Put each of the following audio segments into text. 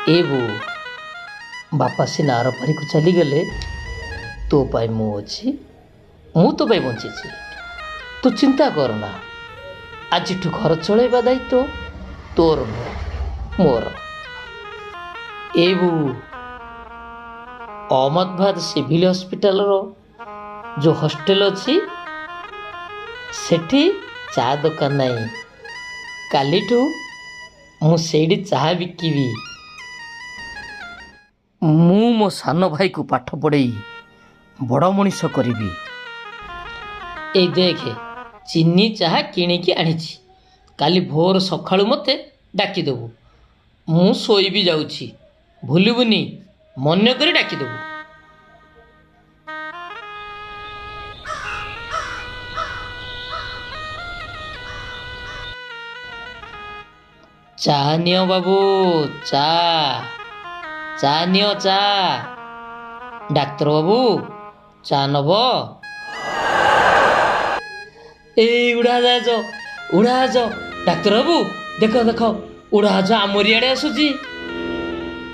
ए बो बापा सिना आर पारी को चलीगले तो पाई मु अच्छी मु तो पाई बंची तू चिंता करना आज घर चलैबा दायित्व तोर मोर। ए बो अहमदाबाद सिविल हॉस्पिटल रो जो हॉस्टेल अच्छी सेठी चा दुकान नहीं कालीठू मुझे चाह बिकिबी मु मो सान भाई को पाठ पढ़े बड़ मनीष करी। ए देखे चीनी चाह किणिकी आनी काली भोर सकाळु मते डाकिदेबू मु सोई भी जाऊँ भूलबुनि मन करी डाकिदेबू। चा नियो बाबू चा चा नियो चा डाक्तर बाबू चा नब ए उड़ाज डाक्तर बाबू देख देख उड़ाज आमरी आड़े आसुची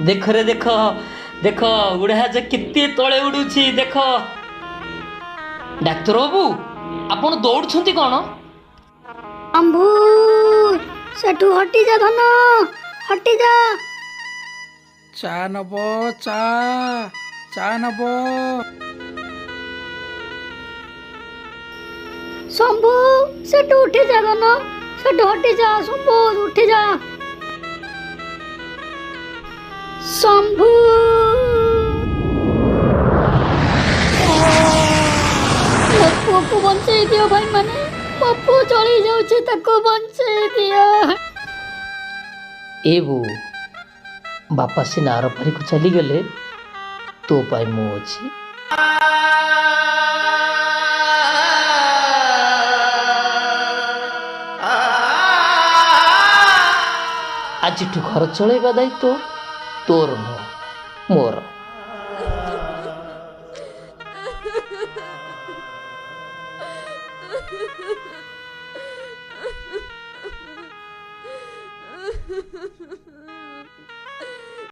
देख रे देख देख उड़ाज केते तले उड़ुची देख। डाक्तर बाबू आपण दौड़छंती कौन? अम्बू सेठू हटी जा धन हटी जा। चा नब चा चा नब। शंभू सेठू उठी जा धन सेठू हटी जा शंभू उठी जा। शंभू पप्पू को बंचाई दियो भाई माने पप्पू चली जाउछे ताको बंचाई दियो। ए बो बापा सिना आर पारी को चलीगले तो पाई मु अच्छी आज घर चलैबा दायित्व तोर मोर।